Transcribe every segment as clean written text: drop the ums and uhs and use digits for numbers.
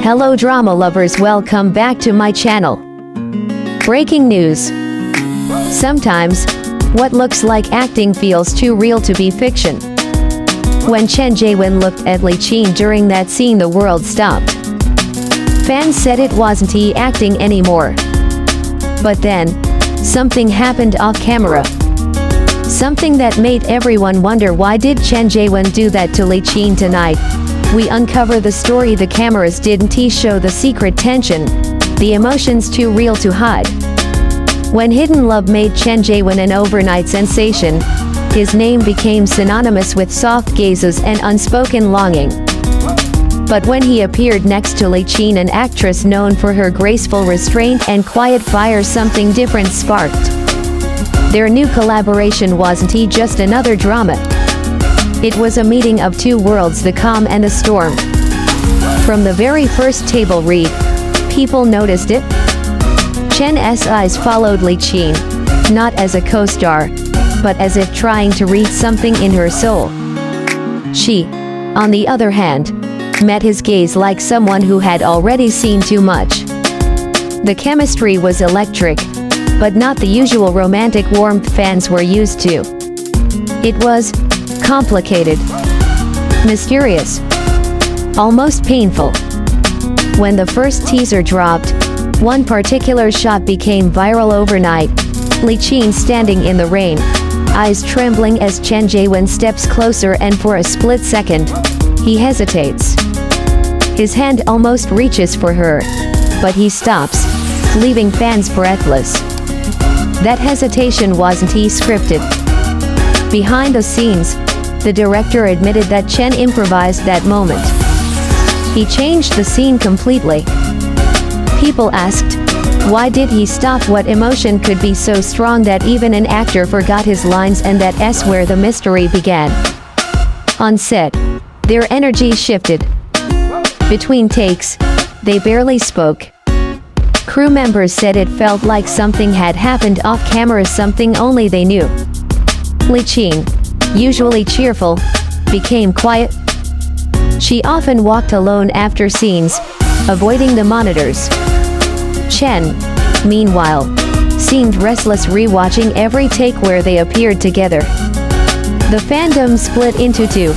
Hello drama lovers, welcome back to my channel. Breaking news. Sometimes, what looks like acting feels too real to be fiction. When Chen Zheyuan looked at Li Qin during that scene, the world stopped. Fans said it wasn't he acting anymore. But then, something happened off camera. Something that made everyone wonder, why did Chen Zheyuan do that to Li Qin tonight? We uncover the story. The cameras didn't show the secret tension, the emotions too real to hide. When hidden love made Chen Zheyuan an overnight sensation, his name became synonymous with soft gazes and unspoken longing. But when he appeared next to Li Qin, an actress known for her graceful restraint and quiet fire, something different sparked. Their new collaboration wasn't just another drama. It was a meeting of two worlds, the calm and the storm. From the very first table read, people noticed it. Chen's eyes followed Li Qin, not as a co-star, but as if trying to read something in her soul. She, on the other hand, met his gaze like someone who had already seen too much. The chemistry was electric, but not the usual romantic warmth fans were used to. It was complicated, mysterious, almost painful. When the first teaser dropped, one particular shot became viral overnight. Li Qin standing in the rain, eyes trembling as Chen Zheyuan steps closer, and for a split second, he hesitates. His hand almost reaches for her, but he stops, leaving fans breathless. That hesitation wasn't scripted. Behind the scenes, the director admitted that Chen improvised that moment. He changed the scene completely. People asked, why did he stop? What emotion could be so strong that even an actor forgot his lines? And that's where the mystery began. On set, their energy shifted. Between takes, they barely spoke. Crew members said it felt like something had happened off camera, something only they knew. Li Qin, usually cheerful, became quiet. She often walked alone after scenes, avoiding the monitors. Chen, meanwhile, seemed restless, rewatching every take where they appeared together. The fandom split into two: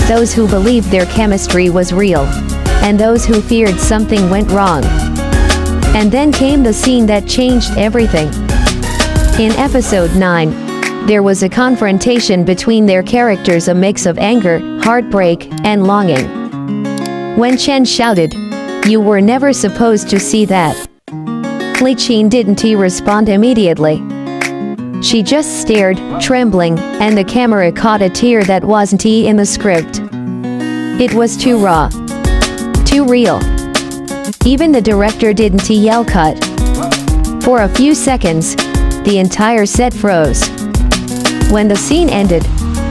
those who believed their chemistry was real, and those who feared something went wrong. And then came the scene that changed everything. In episode 9, there was a confrontation between their characters, a mix of anger, heartbreak, and longing. When Chen shouted, "You were never supposed to see that," Li Qin didn't respond immediately. She just stared, trembling, and the camera caught a tear that wasn't in the script. It was too raw, too real. Even the director didn't yell cut. For a few seconds, the entire set froze. When the scene ended,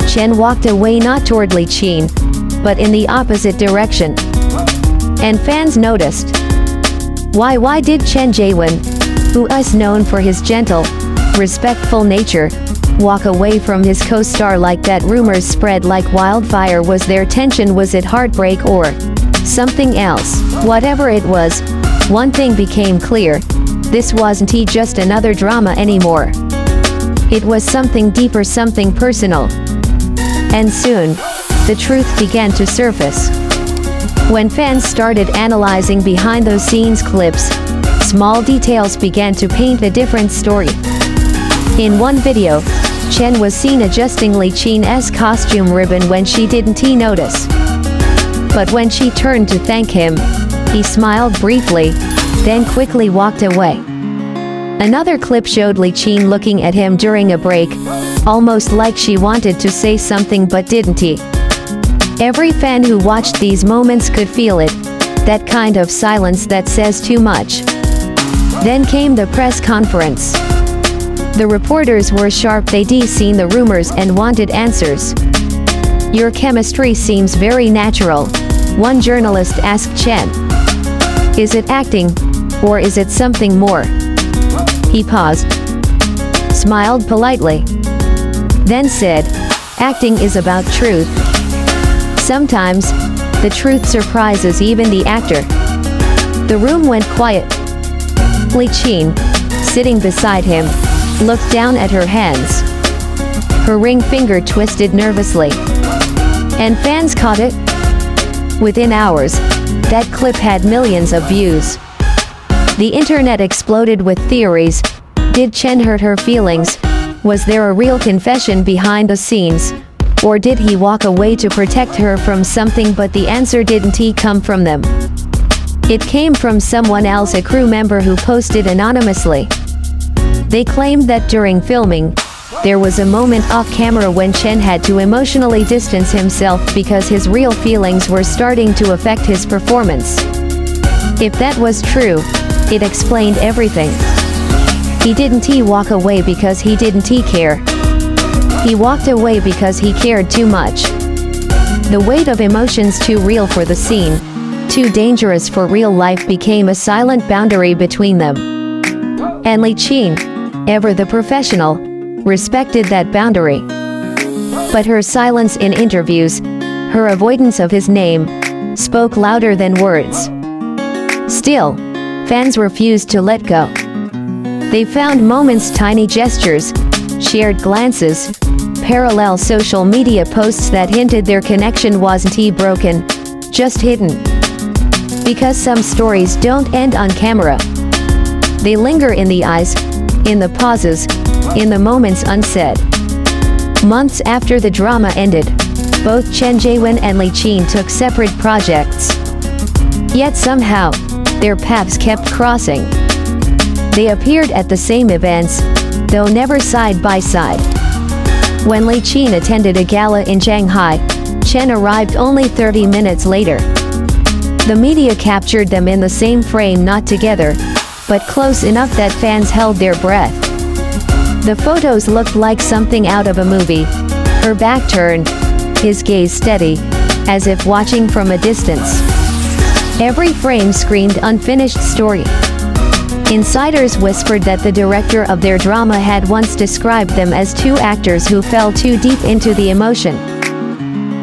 Chen walked away, not toward Li Qin, but in the opposite direction. And fans noticed. Why did Chen Zheyuan, who is known for his gentle, respectful nature, walk away from his co-star like that? Rumors spread like wildfire. Was there tension? Was it heartbreak or something else? Whatever it was, one thing became clear: this wasn't just another drama anymore. It was something deeper, something personal. And soon, the truth began to surface. When fans started analyzing behind-the-scenes clips, small details began to paint a different story. In one video, Chen was seen adjusting Li Qin's costume ribbon when she didn't notice. But when she turned to thank him, he smiled briefly, then quickly walked away. Another clip showed Li Qin looking at him during a break, almost like she wanted to say something but didn't. Every fan who watched these moments could feel it, that kind of silence that says too much. Then came the press conference. The reporters were sharp. They'd seen the rumors and wanted answers. "Your chemistry seems very natural," one journalist asked Chen. "Is it acting, or is it something more?" He paused, smiled politely, then said, "Acting is about truth. Sometimes, the truth surprises even the actor." The room went quiet. Li Qin, sitting beside him, looked down at her hands. Her ring finger twisted nervously. And fans caught it. Within hours, that clip had millions of views. The internet exploded with theories. Did Chen hurt her feelings? Was there a real confession behind the scenes? Or did he walk away to protect her from something, but the answer didn't come from them? It came from someone else, a crew member who posted anonymously. They claimed that during filming, there was a moment off camera when Chen had to emotionally distance himself because his real feelings were starting to affect his performance. If that was true, it explained everything. He didn't walk away because he didn't care. He walked away because he cared too much. The weight of emotions too real for the scene, too dangerous for real life, became a silent boundary between them. And Li Qin, ever the professional, respected that boundary. But her silence in interviews, her avoidance of his name, spoke louder than words. Still, fans refused to let go. They found moments, tiny gestures, shared glances, parallel social media posts that hinted their connection wasn't broken, just hidden. Because some stories don't end on camera. They linger in the eyes, in the pauses, in the moments unsaid. Months after the drama ended, both Chen Zheyuan and Li Qin took separate projects. Yet somehow, their paths kept crossing. They appeared at the same events, though never side by side. When Li Qin attended a gala in Shanghai, Chen arrived only 30 minutes later. The media captured them in the same frame, not together, but close enough that fans held their breath. The photos looked like something out of a movie. Her back turned, his gaze steady, as if watching from a distance. Every frame screamed unfinished story. Insiders whispered that the director of their drama had once described them as two actors who fell too deep into the emotion.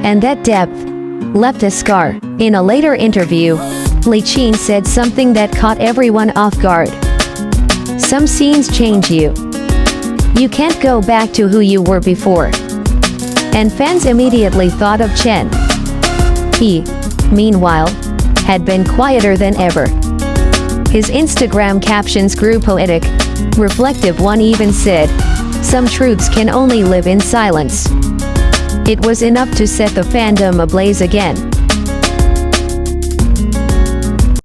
And that depth left a scar. In a later interview, Li Qin said something that caught everyone off guard. Some scenes change you. You can't go back to who you were before. And fans immediately thought of Chen. He, meanwhile, had been quieter than ever. His Instagram captions grew poetic, reflective. One even said, "Some truths can only live in silence." It was enough to set the fandom ablaze again.